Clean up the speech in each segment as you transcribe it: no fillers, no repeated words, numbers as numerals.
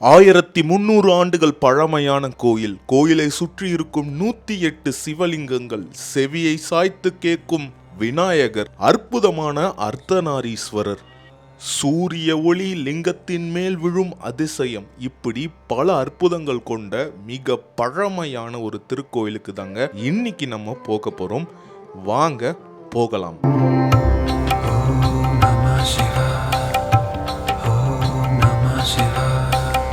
1300 ஆண்டுகள் பழமையான கோயில். கோயிலை சுற்றி இருக்கும் 108 சிவலிங்கங்கள், செவியை சாய்த்து கேட்கும் விநாயகர், அற்புதமான அர்த்தநாரீஸ்வரர், சூரிய ஒளி லிங்கத்தின் மேல் விழும் அதிசயம், இப்படி பல அற்புதங்கள் கொண்ட மிக பழமையான ஒரு திருக்கோயிலுக்கு தாங்க இன்னைக்கு நம்ம போக போறோம். வாங்க போகலாம்.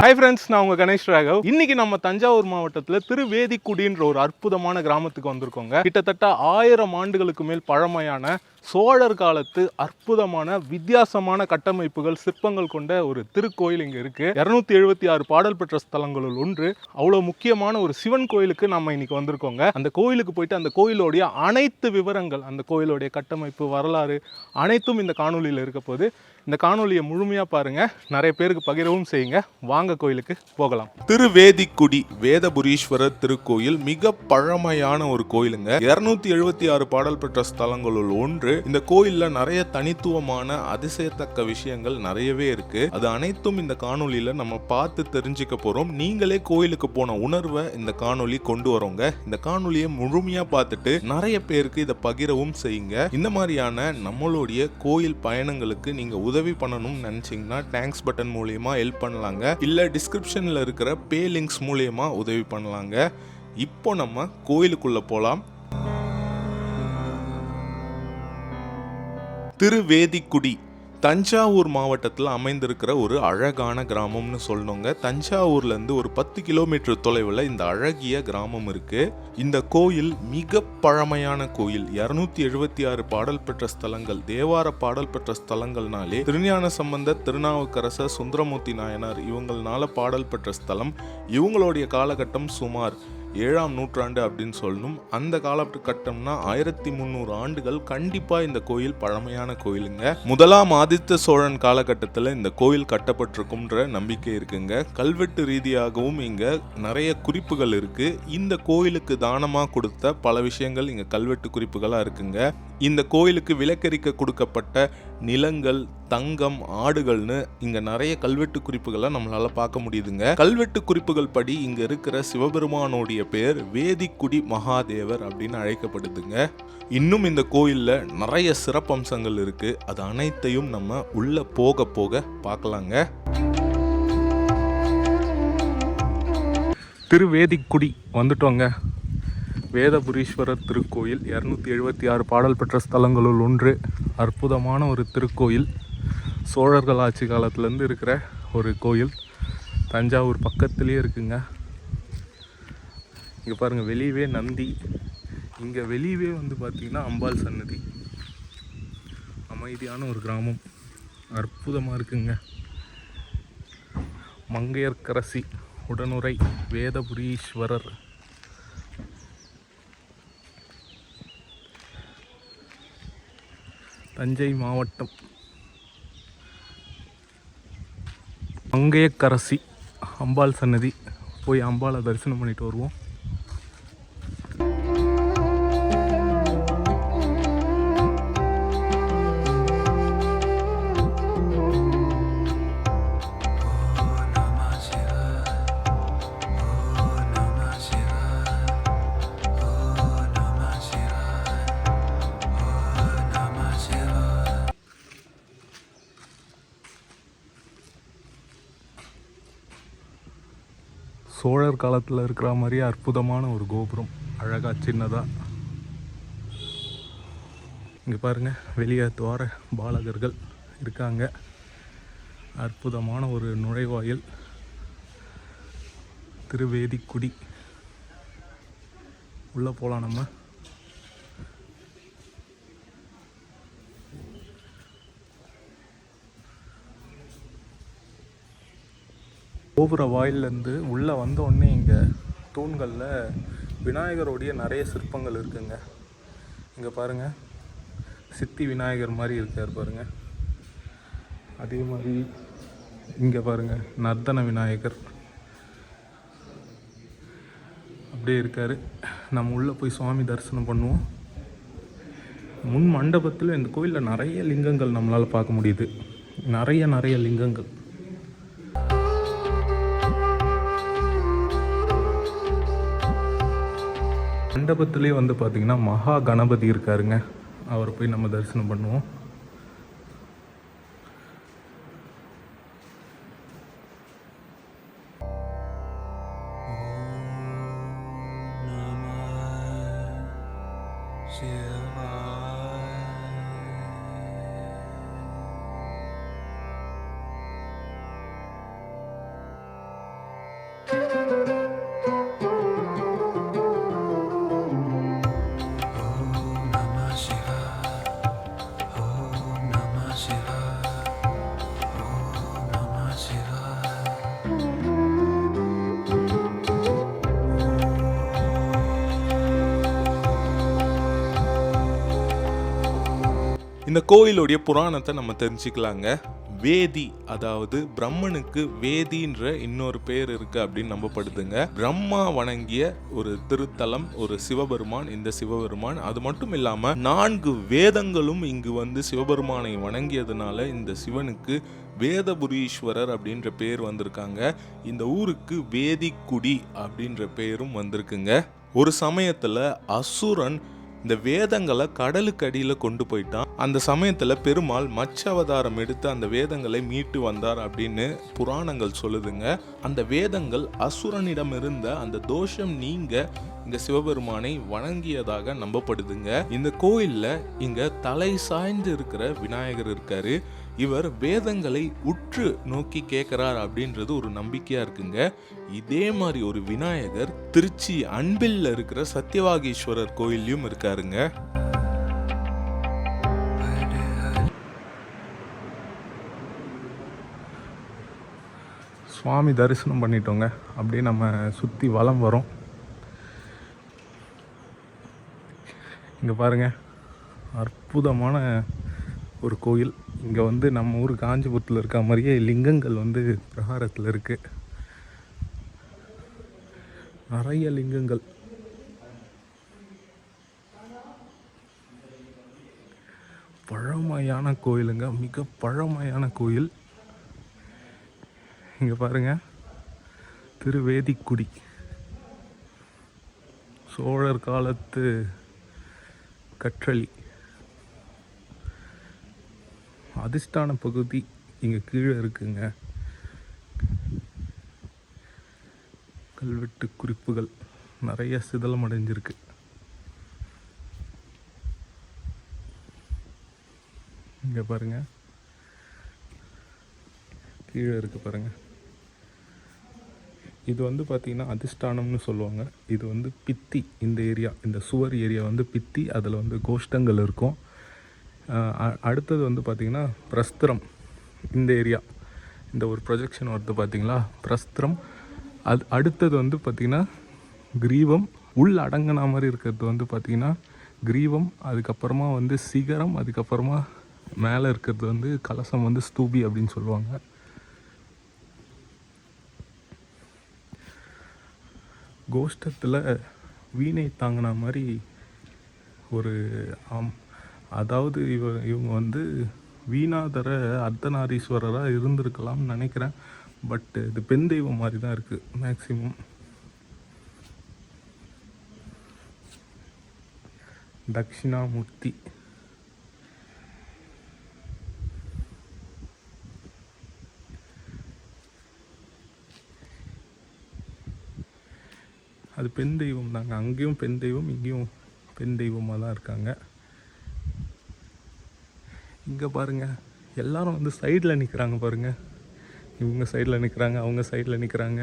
ஹாய் ஃப்ரெண்ட்ஸ், நான் உங்கள் கணேஷ் ராகவ். இன்னைக்கு நம்ம தஞ்சாவூர் மாவட்டத்தில் திருவேதிக்குடின்ற ஒரு அற்புதமான கிராமத்துக்கு வந்திருக்கோங்க. கிட்டத்தட்ட 1000 ஆண்டுகளுக்கு மேல் பழமையான சோழர் காலத்து அற்புதமான வித்தியாசமான கட்டமைப்புகள், சிற்பங்கள் கொண்ட ஒரு திருக்கோயில் இங்கே இருக்குது. 276 பாடல் பெற்ற ஸ்தலங்களுள் ஒன்று. அவ்வளோ முக்கியமான ஒரு சிவன் கோயிலுக்கு நம்ம இன்னைக்கு வந்திருக்கோங்க. அந்த கோயிலுக்கு போயிட்டு அந்த கோயிலோடைய அனைத்து விவரங்கள், அந்த கோயிலோடைய கட்டமைப்பு, வரலாறு அனைத்தும் இந்த காணொலியில் இருக்க போது. இந்த காணொலியை முழுமையாக பாருங்க, நிறைய பேருக்கு பகிரவும் செய்யுங்க. வாங்க கோயிலுக்கு போகலாம். திருவேதிக்குடி வேதபுரீஸ்வரர் திருக்கோயில் மிக பழமையான ஒரு கோயிலுங்க. 276 பாடல் பெற்ற ஸ்தலங்களுள் ஒன்று. இந்த கோயில்ல நிறைய தனித்துவமான அதிசயத்தக்க விஷயங்கள் நிறையவே இருக்கு. அது அனைத்தும் இந்த காணொலியில நம்ம பார்த்து தெரிஞ்சுக்க போறோம். நீங்களே கோயிலுக்கு போன உணர்வை இந்த காணொலி கொண்டு வரோங்க. இந்த காணொலியை முழுமையா பார்த்துட்டு நிறைய பேருக்கு இதை பகிரவும் செய்யுங்க. இந்த மாதிரியான நம்மளுடைய கோயில் பயணங்களுக்கு நீங்க உதவி பண்ணணும்னு நினைச்சீங்கன்னா தேங்க்ஸ் பட்டன் மூலியமா ஹெல்ப் பண்ணலாங்க. இல்ல டிஸ்கிரிப்ஷன்ல இருக்கிற பே லிங்க்ஸ் மூலியமா உதவி பண்ணலாங்க. இப்போ நம்ம கோயிலுக்குள்ள போலாம். திருவேதிக்குடி தஞ்சாவூர் மாவட்டத்தில் அமைந்திருக்கிற ஒரு அழகான கிராமம்னு சொல்லணுங்க. தஞ்சாவூர்லேருந்து ஒரு 10 கிலோமீட்டர் தொலைவில் இந்த அழகிய கிராமம் இருக்கு. இந்த கோயில் மிக பழமையான கோயில். 276 பாடல் பெற்ற ஸ்தலங்கள், தேவார பாடல் பெற்ற ஸ்தலங்கள்னாலே திருஞான சம்பந்தர், திருநாவுக்கரசர், சுந்தரமூர்த்தி நாயனார் இவங்களால பாடல் பெற்ற ஸ்தலம். இவங்களுடைய காலகட்டம் சுமார் 7ஆம் நூற்றாண்டு அப்படின்னு சொல்லணும். அந்த காலகட்டம்னா 1300 ஆண்டுகள். கண்டிப்பா இந்த கோயில் பழமையான கோயிலுங்க. முதலாம் ஆதித்த சோழன் காலகட்டத்தில் இந்த கோயில் கட்டப்பட்டிருக்கும்ன்ற நம்பிக்கை இருக்குங்க. கல்வெட்டு ரீதியாகவும் இங்க நிறைய குறிப்புகள் இருக்கு. இந்த கோயிலுக்கு தானமா கொடுத்த பல விஷயங்கள் இங்க கல்வெட்டு குறிப்புகளா இருக்குங்க. இந்த கோயிலுக்கு விலக்கரிக்க கொடுக்கப்பட்ட நிலங்கள், தங்கம், ஆடுகள்னு இங்க நிறைய கல்வெட்டு குறிப்புகளை நம்மளால பார்க்க முடியுதுங்க. கல்வெட்டு குறிப்புகள் படி இங்க இருக்கிற சிவபெருமானோடைய பேர் வேதிக்குடி மகாதேவர் அப்படின்னு அழைக்கப்படுதுங்க. இன்னும் இந்த கோயில்ல நிறைய சிறப்பம்சங்கள் இருக்கு. அது அனைத்தையும் நம்ம உள்ள போக போக பார்க்கலாங்க. திருவேதிக்குடி வந்துட்டோங்க. வேதபுரீஸ்வரர் திருக்கோயில் 276 பாடல் பெற்ற ஸ்தலங்களுள் ஒன்று. அற்புதமான ஒரு திருக்கோயில். சோழர்கள் ஆட்சி காலத்துலேருந்து இருக்கிற ஒரு கோயில். தஞ்சாவூர் பக்கத்துலேயே இருக்குங்க. இங்கே பாருங்கள், வெளியவே நந்தி. இங்கே வெளியவே வந்து பார்த்திங்கன்னா அம்பாள் சன்னதி. அமைதியான ஒரு கிராமம். அற்புதமாக இருக்குங்க. மங்கையர்க்கரசி உடனுரை வேதபுரீஸ்வரர். தஞ்சை மாவட்டம். மங்கையர்க்கரசி அம்பாள் சன்னதி. போய் அம்பாளை தரிசனம் பண்ணிட்டு வருவோம். சோழர் காலத்தில் இருக்கிற மாதிரியே அற்புதமான ஒரு கோபுரம். அழகாக சின்னதாக. இங்கே பாருங்கள், வெளியே துவார பாலகர்கள் இருக்காங்க. அற்புதமான ஒரு நுழைவாயில். திருவேதிக்குடி. உள்ளே போகலாம் நம்ம. கோபுர வாயிலேருந்து உள்ளே வந்த உடனே இங்கே தூண்களில் விநாயகருடைய நிறைய சிற்பங்கள் இருக்குங்க. இங்கே பாருங்கள், சித்தி விநாயகர் மாதிரி இருக்கார் பாருங்கள். அதே மாதிரி இங்கே பாருங்கள், நர்த்தன விநாயகர் அப்படியே இருக்கார். நம்ம உள்ளே போய் சுவாமி தரிசனம் பண்ணுவோம். முன் மண்டபத்தில் இந்த கோயிலில் நிறைய லிங்கங்கள் நம்மளால் பார்க்க முடியுது. நிறைய லிங்கங்கள். மண்டபத்திலே வந்து பார்த்திங்கன்னா மகா கணபதி இருக்காருங்க. அவரை போய் நம்ம தரிசனம் பண்ணுவோம். இந்த கோயிலுடைய புராணத்தை நம்ம தெரிஞ்சுக்கலாங்க. வேதி, அதாவது பிரம்மனுக்கு வேதின்ற இன்னொரு பேர் இருக்கு அப்படின்னு நம்பப்படுதுங்க. பிரம்மா வணங்கிய ஒரு திருத்தலம், ஒரு சிவபெருமான். இந்த சிவபெருமான் அது மட்டும் இல்லாம 4 வேதங்களும் இங்கு வந்து சிவபெருமானை வணங்கியதுனால இந்த சிவனுக்கு வேதபுரீஸ்வரர் அப்படின்ற பேர் வந்திருக்காங்க. இந்த ஊருக்கு வேதிக்குடி அப்படின்ற பேரும் வந்திருக்குங்க. ஒரு சமயத்துல அசுரன் இந்த வேதங்களை கடலுக்கு அடியில கொண்டு போயிட்டான். அந்த சமயத்துல பெருமாள் மச்ச அவதாரம் எடுத்து அந்த வேதங்களை மீட்டு வந்தார் அப்படின்னு புராணங்கள் சொல்லுதுங்க. அந்த வேதங்கள் அசுரனிடம் இருந்த அந்த தோஷம் நீங்க இங்க சிவபெருமானை வணங்கியதாக நம்பப்படுதுங்க. இந்த கோயில்ல இங்க தலை சாய்ந்து இருக்கிற விநாயகர் இருக்காரு. இவர் வேதங்களை உற்று நோக்கி கேட்கிறார் அப்படின்றது ஒரு நம்பிக்கையா இருக்குங்க. இதே மாதிரி ஒரு விநாயகர் திருச்சி அன்பில்ல இருக்கிற சத்தியவாகீஸ்வரர் கோயிலையும் இருக்காருங்க. சுவாமி தரிசனம் பண்ணிட்டோங்க. அப்படியே நம்ம சுற்றி வலம் வரோம். இங்கே பாருங்க, அற்புதமான ஒரு கோயில். இங்கே வந்து நம்ம ஊர் காஞ்சிபுரத்தில் இருக்க மாதிரியே லிங்கங்கள் வந்து பிரகாரத்தில் இருக்குது. நிறைய லிங்கங்கள். பழமையான கோயிலுங்க, மிக பழமையான கோயில். இங்கே பாருங்க, திருவேதிக்குடி, சோழர் காலத்து கற்றளி. அதிர்ஷ்டான பகுதி இங்கே கீழே இருக்குங்க. கல்வெட்டு குறிப்புகள் நிறைய சிதலம் அடைஞ்சிருக்கு. இங்கே பாருங்க, கீழே இருக்கு பாருங்க. இது வந்து பார்த்திங்கன்னா அதிஷ்டானம்னு சொல்லுவாங்க. இது வந்து பித்தி. இந்த ஏரியா, இந்த சுவர் ஏரியா வந்து பித்தி. அதில் வந்து கோஷ்டங்கள் இருக்கும். அடுத்தது வந்து பார்த்திங்கன்னா பிரஸ்திரம். இந்த ஏரியா, இந்த ஒரு ப்ரொஜெக்ஷன் வருது பார்த்திங்களா, பிரஸ்திரம். அது அடுத்தது வந்து பார்த்திங்கன்னா கிரீவம். உள் அடங்கின மாதிரி இருக்கிறது வந்து பார்த்திங்கன்னா கிரீவம். அதுக்கப்புறமா வந்து சிகரம். அதுக்கப்புறமா மேலே இருக்கிறது வந்து கலசம், வந்து ஸ்தூபி அப்படின்னு சொல்லுவாங்க. கோஷ்டத்தில் வீணை தாங்கின மாதிரி ஒரு அதாவது இவங்க வந்து வீணாதர அர்த்தநாரீஸ்வரராக இருந்திருக்கலாம்னு நினைக்கிறேன். பட் இது பெண் தெய்வம் மாதிரி தான் இருக்குது மேக்சிமம். தட்சிணாமூர்த்தி. அது பெண் தெய்வம் தாங்க. அங்கேயும் பெண் தெய்வம், இங்கேயும் பெண் தெய்வமாக தான் இருக்காங்க. இங்கே பாருங்கள், எல்லாரும் வந்து சைடில் நிற்கிறாங்க பாருங்கள். இவங்க சைடில் நிற்கிறாங்க, அவங்க சைடில் நிற்கிறாங்க.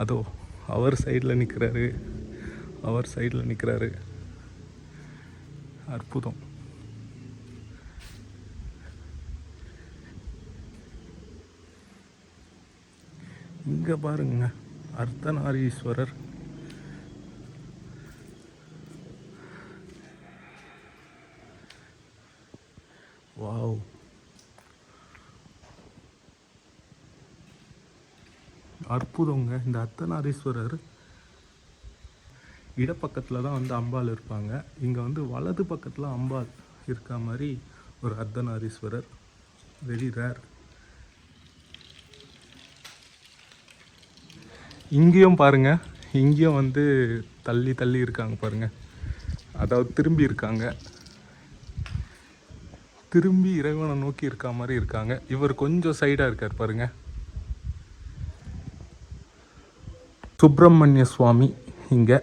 அதோ அவர் சைடில் நிற்கிறாரு, அவர் சைடில் நிற்கிறாரு. அற்புதம். இங்கே பாருங்க, அர்த்தநாரீஸ்வரர். வாவ், அற்புதங்க. இந்த அர்த்தநாரீஸ்வரர் இடப்பக்கத்தில் தான் வந்து அம்பாள் இருப்பாங்க. இங்கே வந்து வலது பக்கத்தில் அம்பாள் இருக்க மாதிரி ஒரு அர்த்தநாரீஸ்வரர். Very rare. இங்கேயும் பாருங்க, இங்கேயும் வந்து தள்ளி தள்ளி இருக்காங்க பாருங்கள், அதாவது திரும்பி இருக்காங்க, திரும்பி இறைவனை நோக்கி இருக்க மாதிரி இருக்காங்க. இவர் கொஞ்சம் சைடாக இருக்கார் பாருங்க. சுப்பிரமணிய சுவாமி இங்கே.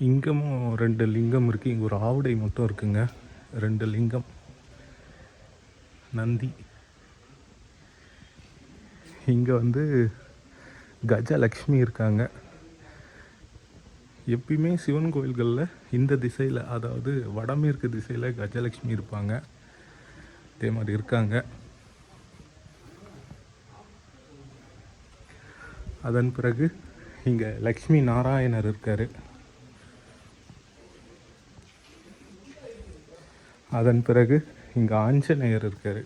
இங்கமும் 2 லிங்கம் இருக்குது. இங்கே ஒரு ஆவுடை மட்டும் இருக்குங்க. 2 லிங்கம், நந்தி. இங்கே வந்து கஜலக்ஷ்மி இருக்காங்க. எப்பயுமே சிவன் கோயில்களில் இந்த திசையில், அதாவது வடமேற்கு திசையில் கஜலக்ஷ்மி இருப்பாங்க. அதே மாதிரி இருக்காங்க. அதன் பிறகு இங்கே லக்ஷ்மி நாராயணர் இருக்கார். அதன் பிறகு இங்கே ஆஞ்சநேயர் இருக்கார்.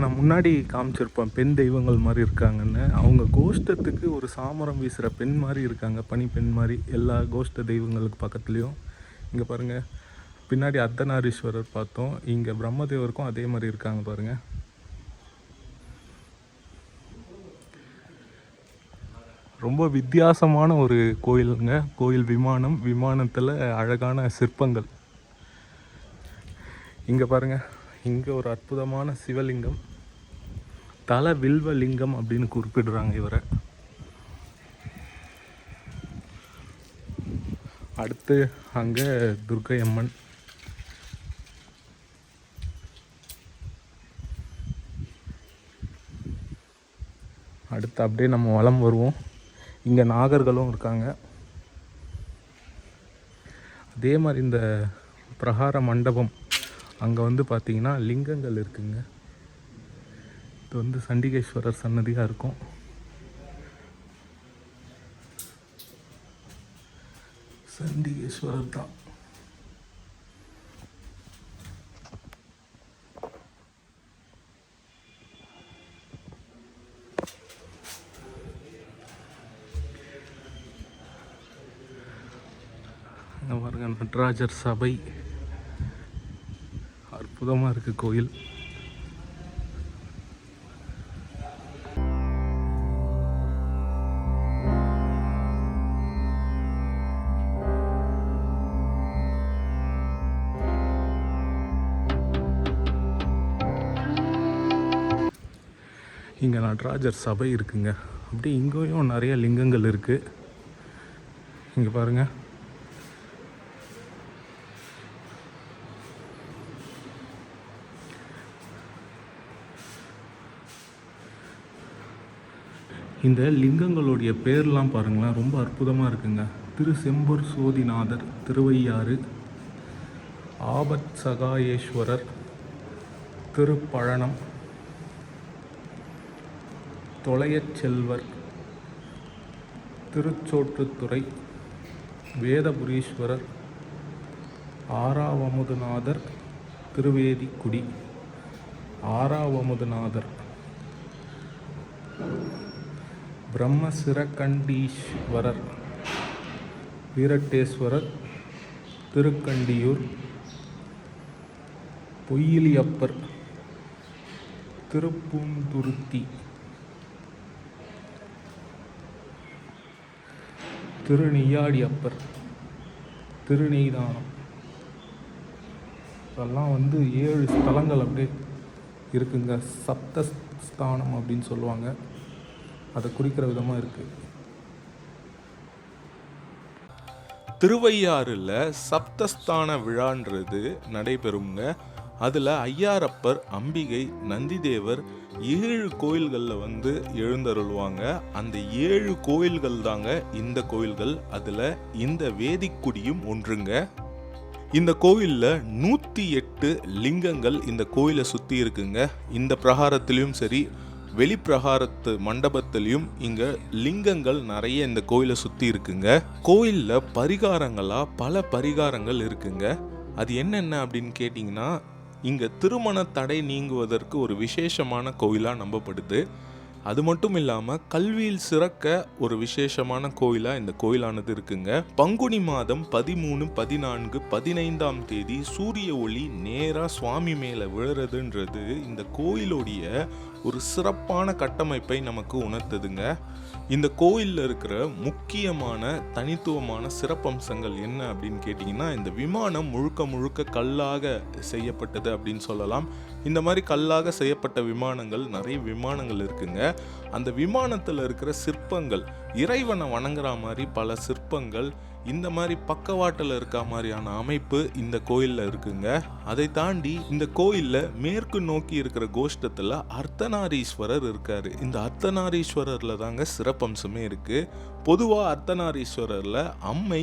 நான் முன்னாடி காமிச்சிருப்பேன் பெண் தெய்வங்கள் மாதிரி இருக்காங்கன்னு. அவங்க கோஷ்டத்துக்கு ஒரு சாமரம் வீசுகிற பெண் மாதிரி இருக்காங்க, பனி பெண் மாதிரி எல்லா கோஷ்ட தெய்வங்களுக்கு பக்கத்துலேயும். இங்கே பாருங்கள், பின்னாடி அர்த்தநாரீஸ்வரர் பார்த்தோம், இங்கே பிரம்மதேவருக்கும் அதே மாதிரி இருக்காங்க பாருங்கள். ரொம்ப வித்தியாசமான ஒரு கோயிலுங்க. கோயில் விமானம், விமானத்தில் அழகான சிற்பங்கள். இங்கே பாருங்கள், இங்கே ஒரு அற்புதமான சிவலிங்கம், தல வில்வலிங்கம் அப்படின்னு குறிப்பிடுறாங்க இவரை. அடுத்து அங்கே துர்க்கை அம்மன். அடுத்து அப்படியே நம்ம வலம் வருவோம். இங்கே நாகர்களும் இருக்காங்க. அதே மாதிரி இந்த பிரகார மண்டபம், அங்கே வந்து பார்த்திங்கன்னா லிங்கங்கள் இருக்குங்க. இது வந்து சண்டிகேஸ்வரர் சன்னதியாக இருக்கும். சண்டிகேஸ்வரர் தான். பாருங்க, நடராஜர் சபை. அற்புதமாக இருக்குது கோயில். இங்கே நடராஜர் சபை இருக்குங்க. அப்படி இங்கேயும் நிறைய லிங்கங்கள் இருக்குது. இங்கே பாருங்கள், இந்த லிங்கங்களுடைய பேர்லாம் பாருங்களேன், ரொம்ப அற்புதமாக இருக்குங்க. திரு செம்பூர் சோதிநாதர், திருவையாறு, ஆபத் சகாயேஸ்வரர், திருப்பழனம், தொலையச் செல்வர், திருச்சோற்றுத்துறை, வேதபுரீஸ்வரர், ஆறாவமுதுநாதர், திருவேதிக்குடி, ஆறாவமுதுநாதர், பிரம்மசிரகண்டீஸ்வரர், வீரட்டேஸ்வரர், திருக்கண்டியூர், பொய்யிலியப்பர், திருப்பூந்துருத்தி, திருநெய்யாடியப்பர், திருநெய்தானம். இதெல்லாம் வந்து 7 ஸ்தலங்கள் அப்படியே இருக்குங்க. சப்தஸ்தானம் அப்படின்னு சொல்லுவாங்க. அதை குறிக்கிற விதமாக இருக்குது. திருவையாறுல சப்தஸ்தான விழான்றது நடைபெறுங்க. அதில் ஐயாரப்பர், அம்பிகை, நந்திதேவர் 7 கோயில்களில் வந்து எழுந்தருள்வாங்க. அந்த 7 கோயில்கள் தாங்க இந்த கோயில்கள். அதில் இந்த வேதிக்குடியும் ஒன்றுங்க. இந்த கோயிலில் 108 லிங்கங்கள் இந்த கோயிலை சுற்றி இருக்குங்க. இந்த பிரகாரத்திலையும் சரி, வெளிப்பிரகாரத்து மண்டபத்திலையும் இங்க லிங்கங்கள் நிறைய இந்த கோயிலை சுற்றி இருக்குங்க. கோயிலில் பரிகாரங்களாக பல பரிகாரங்கள் இருக்குங்க. அது என்னென்ன அப்படின்னு கேட்டிங்கன்னா, இங்கே திருமண தடை நீங்குவதற்கு ஒரு விசேஷமான கோயிலாக நம்பப்படுது. அது மட்டும் இல்லாமல் கல்வியில் சிறக்க ஒரு விசேஷமான கோயிலாக இந்த கோயிலானது இருக்குங்க. பங்குனி மாதம் 13, 14, 15ஆம் தேதி சூரிய ஒளி நேராக சுவாமி மேலே விழுறதுன்றது இந்த கோயிலுடைய ஒரு சிறப்பான கட்டமைப்பை நமக்கு உணர்த்துதுங்க. இந்த கோயிலில் இருக்கிற முக்கியமான தனித்துவமான சிறப்பம்சங்கள் என்ன அப்படின்னு கேட்டிங்கன்னா, இந்த விமானம் முழுக்க முழுக்க கல்லாக செய்யப்பட்டது அப்படின்னு சொல்லலாம். இந்த மாதிரி கல்லாக செய்யப்பட்ட விமானங்கள் நிறைய விமானங்கள் இருக்குங்க. அந்த விமானத்தில் இருக்கிற சிற்பங்கள், இறைவனை வணங்குற மாதிரி பல சிற்பங்கள், இந்த மாதிரி பக்கவாட்டில் இருக்க மாதிரியான அமைப்பு இந்த கோயிலில் இருக்குங்க. அதை தாண்டி இந்த கோயிலில் மேற்கு நோக்கி இருக்கிற கோஷ்டத்தில் அர்த்தநாரீஸ்வரர் இருக்காரு. இந்த அர்த்தநாரீஸ்வரரில் தாங்க சிறப்பம்சமே இருக்கு. பொதுவாக அர்த்தநாரீஸ்வரரில் அம்மை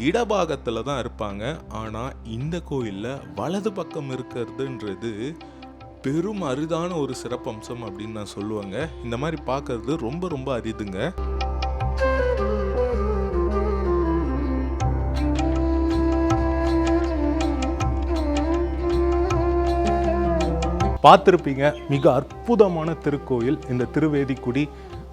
இடபாகத்தில் தான் இருப்பாங்க. ஆனால் இந்த கோயிலில் வலது பக்கம் இருக்கிறதுன்றது பெரும் அரிதான ஒரு சிறப்பம்சம் அப்படின்னு நான் சொல்லுவேங்க. இந்த மாதிரி பார்க்கறது ரொம்ப ரொம்ப அரிதுங்க. பார்த்துருப்பீங்க, மிக அற்புதமான திருக்கோயில் இந்த திருவேதிக்குடி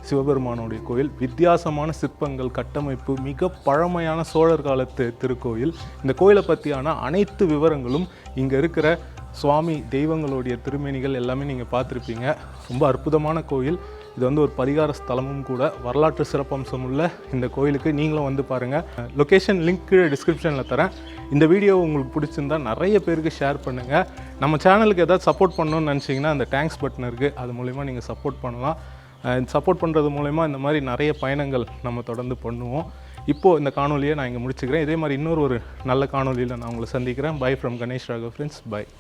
சிவபெருமானுடைய கோயில். வித்தியாசமான சிற்பங்கள், கட்டமைப்பு, மிக பழமையான சோழர் காலத்து திருக்கோயில். இந்த கோயிலை பற்றியான அனைத்து விவரங்களும் இங்கே இருக்கிற சுவாமி தெய்வங்களுடைய திருமேனிகள் எல்லாமே நீங்கள் பார்த்துருப்பீங்க. ரொம்ப அற்புதமான கோயில். இது வந்து ஒரு பரிகார ஸ்தலமும் கூட. வரலாற்று சிறப்பம்சம் உள்ள இந்த கோயிலுக்கு நீங்களும் வந்து பாருங்கள். லொக்கேஷன் லிங்க் கீழே டிஸ்கிரிப்ஷனில் தரேன். இந்த வீடியோ உங்களுக்கு பிடிச்சிருந்தா நிறைய பேருக்கு ஷேர் பண்ணுங்கள். நம்ம சேனலுக்கு ஏதாவது சப்போர்ட் பண்ணணும்னு நினச்சிங்கன்னா அந்த தேங்க்ஸ் பட்டன் இருக்குது, அது மூலிமா நீங்கள் சப்போர்ட் பண்ணலாம். சப்போர்ட் பண்ணுறது மூலமா இந்த மாதிரி நிறைய பயணங்கள் நம்ம தொடர்ந்து பண்ணுவோம். இப்போது இந்த காணொலியை நான் இங்கே முடிச்சுக்கிறேன். இதே மாதிரி இன்னொரு நல்ல காணொலியில் நான் உங்களை சந்திக்கிறேன். Bye from Ganesh Raghav friends. By.